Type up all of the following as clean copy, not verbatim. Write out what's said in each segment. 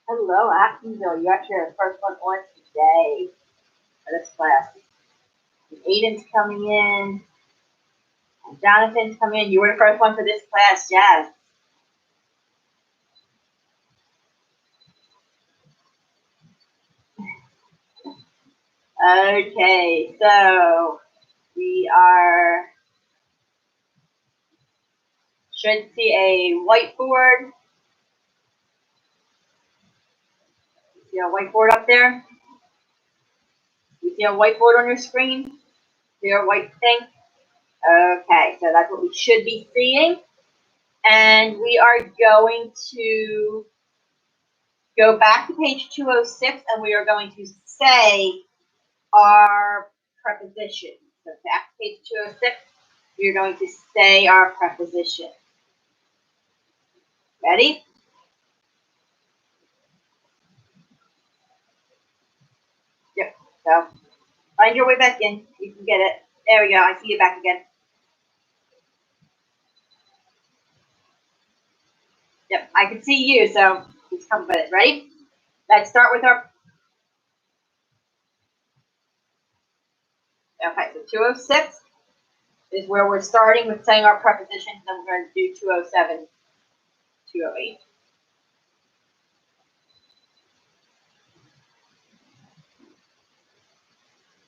Hello, Actonville. You actually are the first one on today for this class. And Aiden's coming in, and Jonathan's coming in. You were the first one for this class, yes. Okay, so we should see a whiteboard. See a whiteboard up there? You see a whiteboard on your screen? See a white thing? Okay, so that's what we should be seeing. And we are going to go back to page 206, and we are going to say our preposition. So back to page 206, we're going to say our preposition. Ready? Yep. So find your way back in. You can get it. There we go. I see you back again. Yep, I can see you, so just come with it. Ready? Let's start with our. Okay, so 206 is where we're starting with saying our prepositions, and we're going to do 207, 208.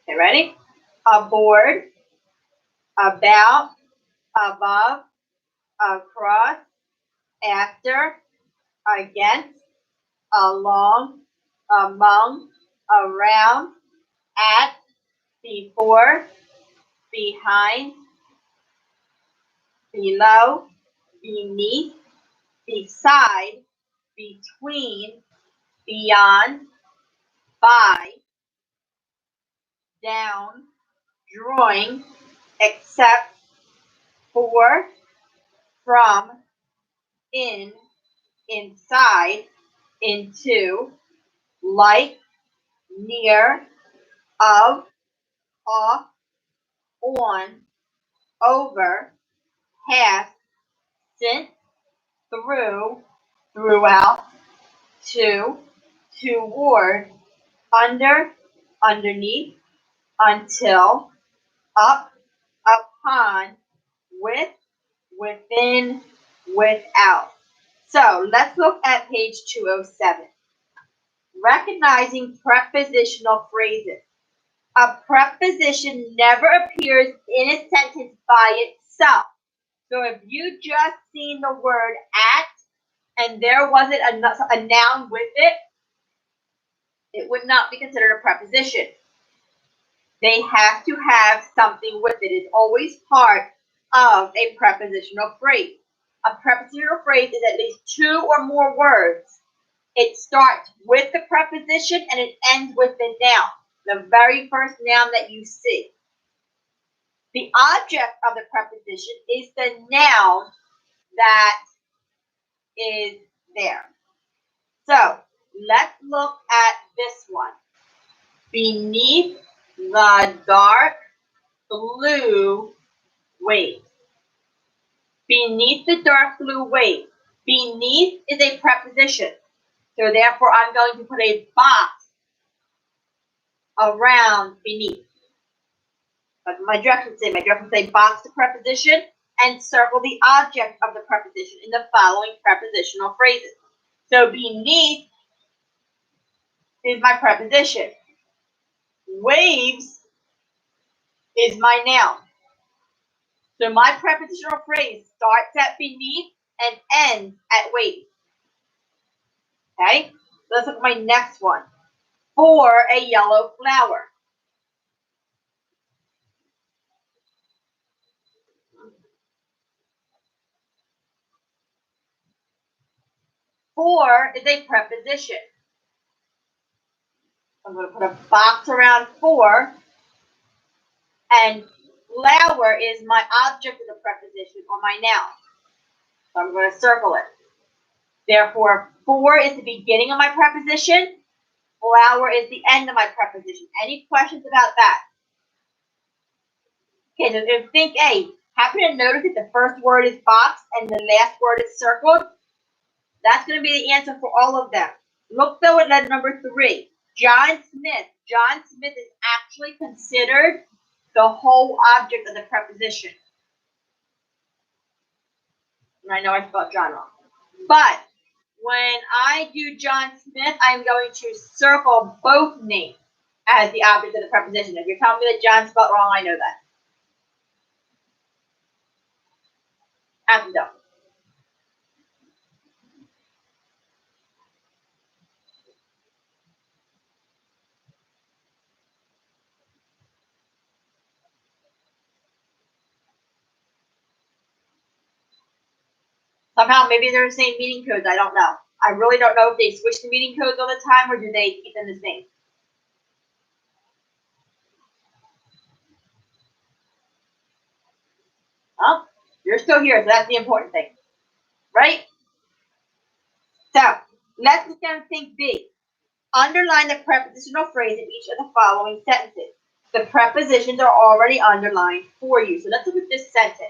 Okay, ready? Aboard, about, above, across, after, against, along, among, around, at, before, behind, below, beneath, beside, between, beyond, by, down, drawing, except, for, from, in, inside, into, like, near, of, off, on, over, past, since, through, throughout, to, toward, under, underneath, until, up, upon, with, within, without. So let's look at page 207. Recognizing prepositional phrases. A preposition never appears in a sentence by itself. So if you just seen the word at and there wasn't a noun with it, it would not be considered a preposition. They have to have something with it. It's always part of a prepositional phrase. A prepositional phrase is at least two or more words. It starts with the preposition and it ends with the noun, the very first noun that you see. The object of the preposition is the noun that is there. So let's look at this one. Beneath the dark blue waves. Beneath the dark blue waves. Beneath is a preposition. So therefore I'm going to put a box around beneath. But my directions say box the preposition and circle the object of the preposition in the following prepositional phrases. So beneath is my preposition. Waves is my noun. So my prepositional phrase starts at beneath and ends at waves. Okay, let's look at my next one. For a yellow flower. For is a preposition. I'm going to put a box around for, and flower is my object of the preposition or my noun. So I'm going to circle it. Therefore, for is the beginning of my preposition. Flower is the end of my preposition. Any questions about that? Okay, so think A. Happen to notice that the first word is box and the last word is circled? That's going to be the answer for all of them. Look though at letter number 3. John Smith. John Smith is actually considered the whole object of the preposition. And I know I spelled John wrong. But when I do John Smith, I'm going to circle both names as the object of the preposition. If you're telling me that John spelled wrong, I know that. After done. Somehow, maybe they're the same meaning codes. I don't know. I really don't know if they switch the meaning codes all the time or do they keep them the same. Well, you're still here, so that's the important thing. Right? So, let's look down and think B. Underline the prepositional phrase in each of the following sentences. The prepositions are already underlined for you. So let's look at this sentence.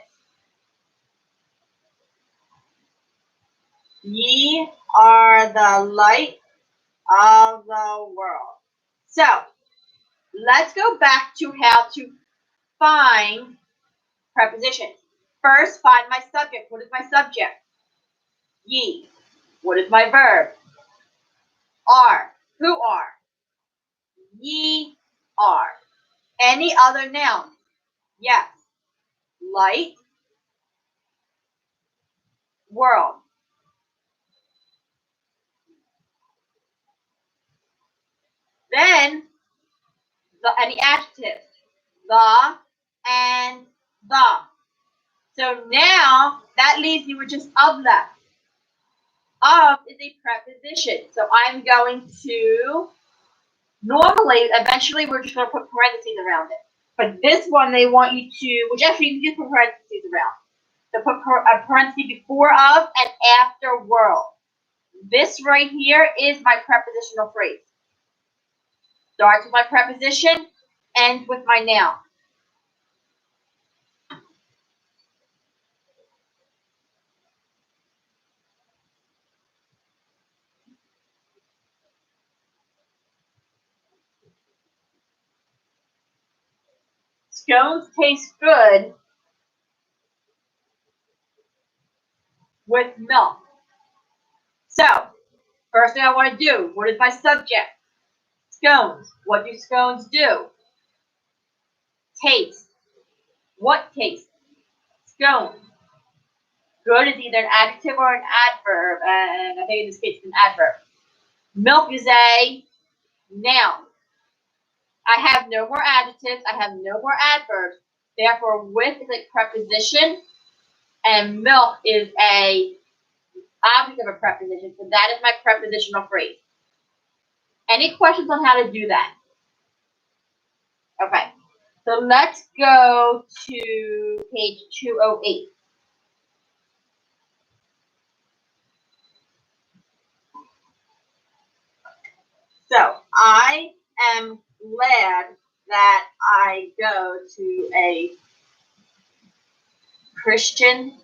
Ye are the light of the world. So, let's go back to how to find prepositions. First, find my subject. What is my subject? Ye. What is my verb? Are. Who are? Ye are. Any other noun? Yes. Light. World. Then, any adjectives. The and the. So now, that leaves you with just of left. Of is a preposition. So I'm going to, normally, eventually we're just going to put parentheses around it. But this one, they want you to, which actually you can just put parentheses around. So put a parenthesis before of and after world. This right here is my prepositional phrase. Starts with my preposition, ends with my noun. Scones taste good with milk. So, first thing I want to do, what is my subject? Scones. What do scones do? Taste. What taste? Scones. Good is either an adjective or an adverb, and I think in this case it's an adverb. Milk is a noun. I have no more adjectives, I have no more adverbs. Therefore, with is a preposition, and milk is a object of a preposition. So that is my prepositional phrase. Any questions on how to do that? Okay. So let's go to page 208. So I am glad that I go to a Christian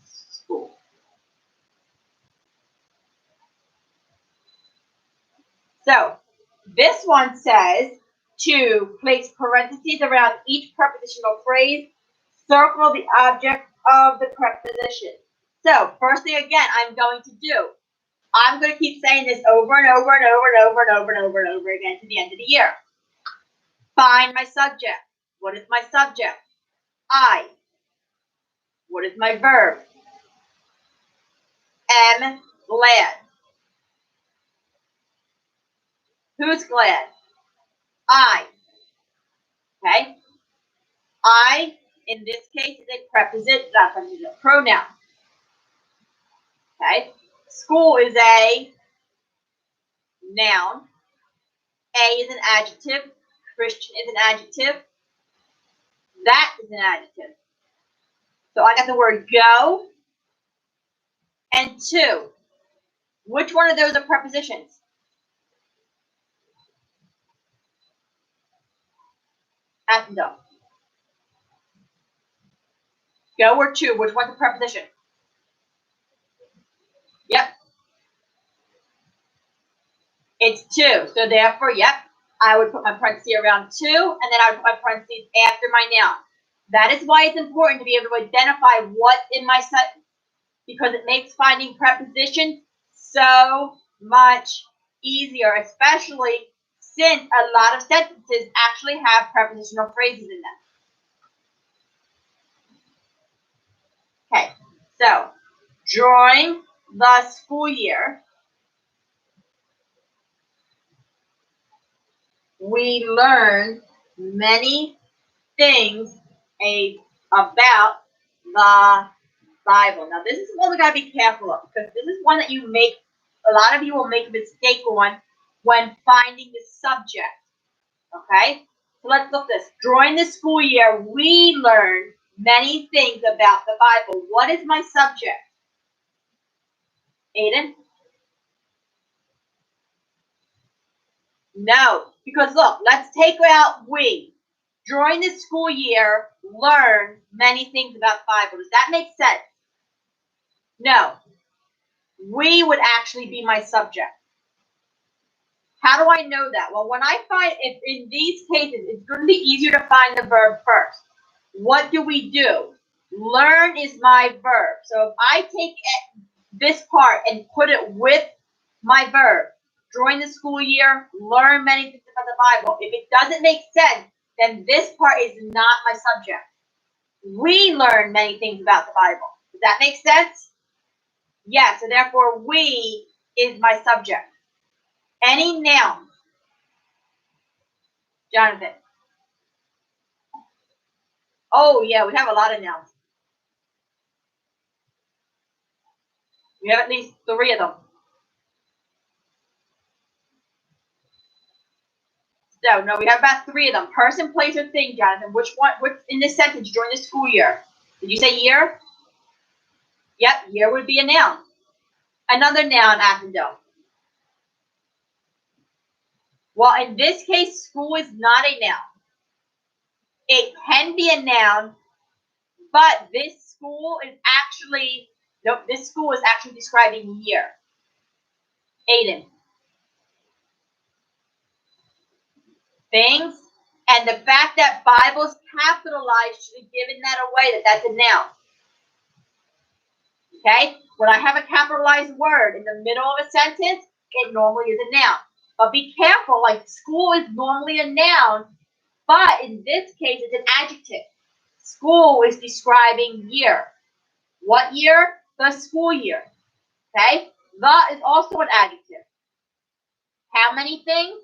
school. So this one says to place parentheses around each prepositional phrase, circle the object of the preposition. So first thing again, I'm going to do, I'm going to keep saying this over and over and over and over and over and over and over again to the end of the year. Find my subject. What is my subject? I. What is my verb? Am glad. Who's glad? I. Okay? I, in this case, is a preposition, not preposition, a pronoun. Okay? School is a noun. A is an adjective. Christian is an adjective. That is an adjective. So I got the word go and to. Which one of those are prepositions? At and go. Go or to. Which one's a preposition? Yep. It's 2. So therefore, yep, I would put my parentheses around 2, and then I would put my parentheses after my noun. That is why it's important to be able to identify what's in my sentence, because it makes finding prepositions so much easier, especially since a lot of sentences actually have prepositional phrases in them. Okay, so during the school year, we learned many things about the Bible. Now, this is one we gotta be careful of, because this is one that a lot of you will make a mistake on when finding the subject. Okay, so let's look at this. During the school year, we learned many things about the Bible. What is my subject? Aiden? No, because look, let's take out we. During the school year, learn many things about the Bible. Does that make sense? No. We would actually be my subject. How do I know that? Well, when I find, if in these cases, it's going to be easier to find the verb first. What do? Learn is my verb. So if I take this part and put it with my verb, during the school year, learn many things about the Bible. If it doesn't make sense, then this part is not my subject. We learn many things about the Bible. Does that make sense? Yes, so therefore we is my subject. Any noun? Jonathan. Oh, yeah, we have a lot of nouns. We have at least 3 of them. No, we have about 3 of them. Person, place, or thing, Jonathan. Which one? What's in this sentence during the school year? Did you say year? Yep, year would be a noun. Another noun, Athendale. Well, in this case, school is not a noun. It can be a noun, but this school is actually, nope, this school is actually describing year. Aiden. Things. And the fact that Bible's capitalized should have given that away, that's a noun. Okay? When I have a capitalized word in the middle of a sentence, it normally is a noun. But be careful, like school is normally a noun, but in this case, it's an adjective. School is describing year. What year? The school year. Okay? The is also an adjective. How many things?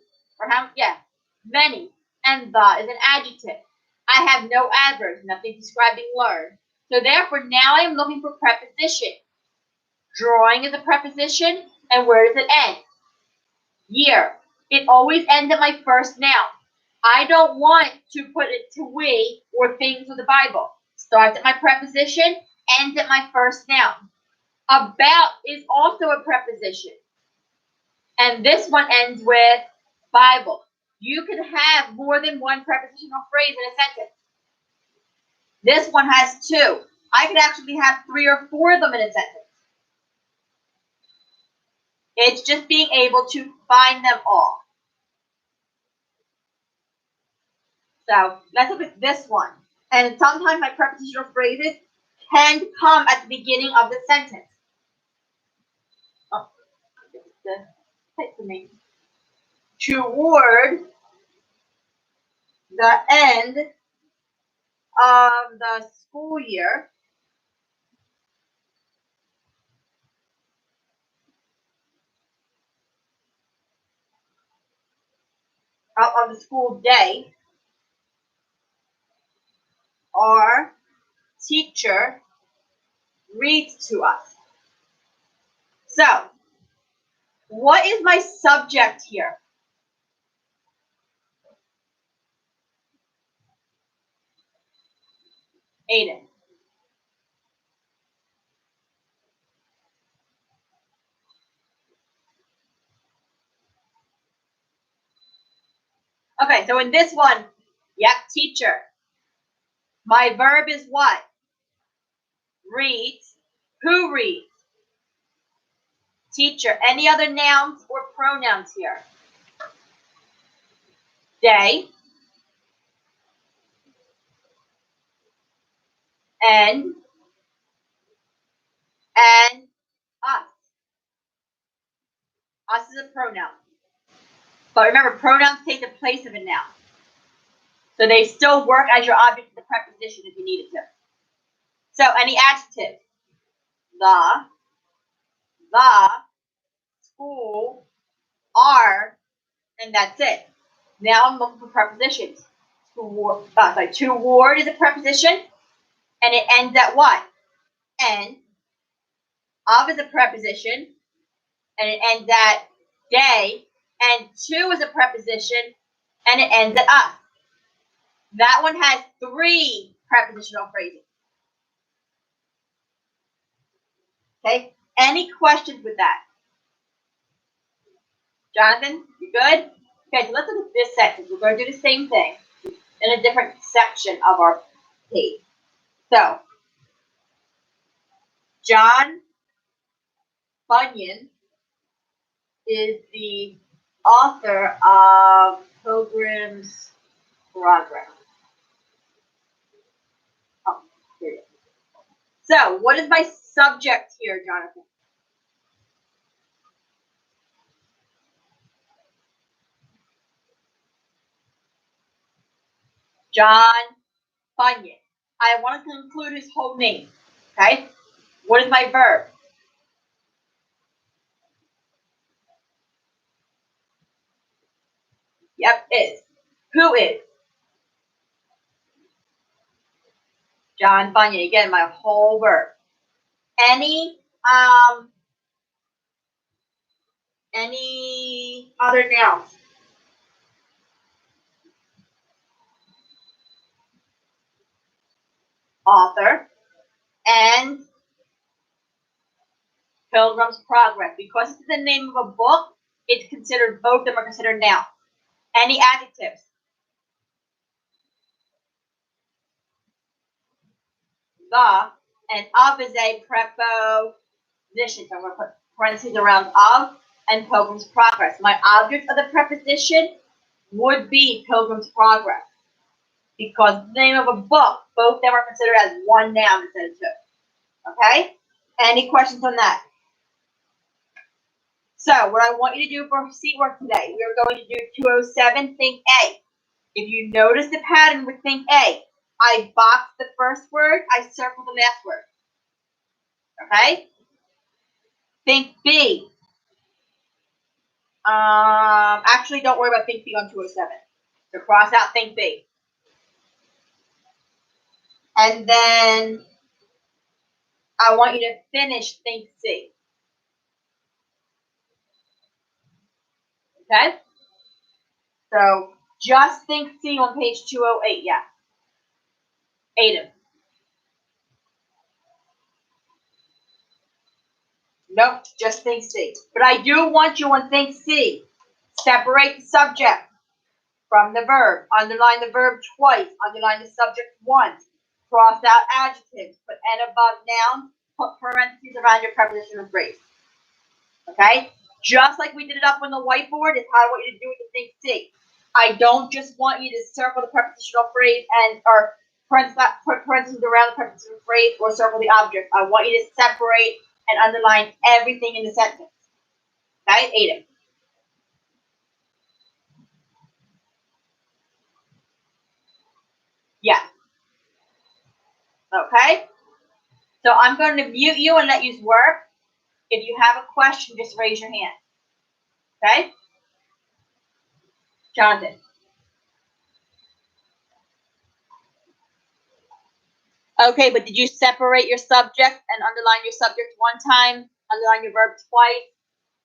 Many. And the is an adjective. I have no adverbs, nothing describing learn. So therefore, now I'm looking for preposition. Drawing is a preposition, and where does it end? Year. It always ends at my first noun. I don't want to put it to we or things with the Bible. Starts at my preposition, ends at my first noun. About is also a preposition. And this one ends with Bible. You can have more than one prepositional phrase in a sentence. This one has 2. I could actually have 3 or 4 of them in a sentence. It's just being able to find them all. So let's look at this one. And sometimes my prepositional phrases can come at the beginning of the sentence. Oh, hit for me. Toward the end of the school year, of the school day, our teacher reads to us. So, what is my subject here? Aiden. Okay, so in this one, yep, teacher. My verb is what? Reads. Who reads? Teacher. Any other nouns or pronouns here? They, and us. Us is a pronoun. But remember, pronouns take the place of a noun. So they still work as your object of the preposition if you needed to. So any adjective. The, school, are, and that's it. Now I'm looking for prepositions. Toward is a preposition, and it ends at what? N. Of is a preposition, and it ends at day. And to is a preposition, and it ends at us. That one has 3 prepositional phrases. Okay? Any questions with that? Jonathan, you good? Okay, so let's look at this section. We're going to do the same thing in a different section of our page. So, John Bunyan is the author of Pilgrim's Progress. Oh, here it is. So, what is my subject here, Jonathan? John Bunyan. I want to include his whole name. Okay? What is my verb? Yep, is. Who is? John Bunyan. Again, my whole verb. Any other nouns? Author and Pilgrim's Progress. Because it's the name of a book, it's considered, both of them are considered nouns. Any adjectives? The and of is a preposition. So I'm going to put parentheses around of and Pilgrim's Progress. My object of the preposition would be Pilgrim's Progress. Because the name of a book, both of them are considered as one noun instead of 2. Okay? Any questions on that? So, what I want you to do for seat work today, we are going to do 207, think A. If you notice the pattern with think A, I box the first word, I circle the last word. Okay? Think B. Actually, don't worry about think B on 207. So cross out think B. And then I want you to finish think C. Okay? So just think C on page 208, yeah. Aiden. Nope, just think C. But I do want you on think C. Separate the subject from the verb. Underline the verb twice. Underline the subject once. Cross out adjectives. Put N above nouns. Put parentheses around your prepositional phrase. Okay? Just like we did it up on the whiteboard is how I want you to do it to think C. I don't just want you to circle the prepositional phrase and or put parentheses around the prepositional phrase or circle the object. I want you to separate and underline everything in the sentence. Okay, Aiden. Yeah. Okay. So I'm going to mute you and let you work. If you have a question, just raise your hand. Okay? Jonathan. Okay, but did you separate your subject and underline your subject one time, underline your verb twice,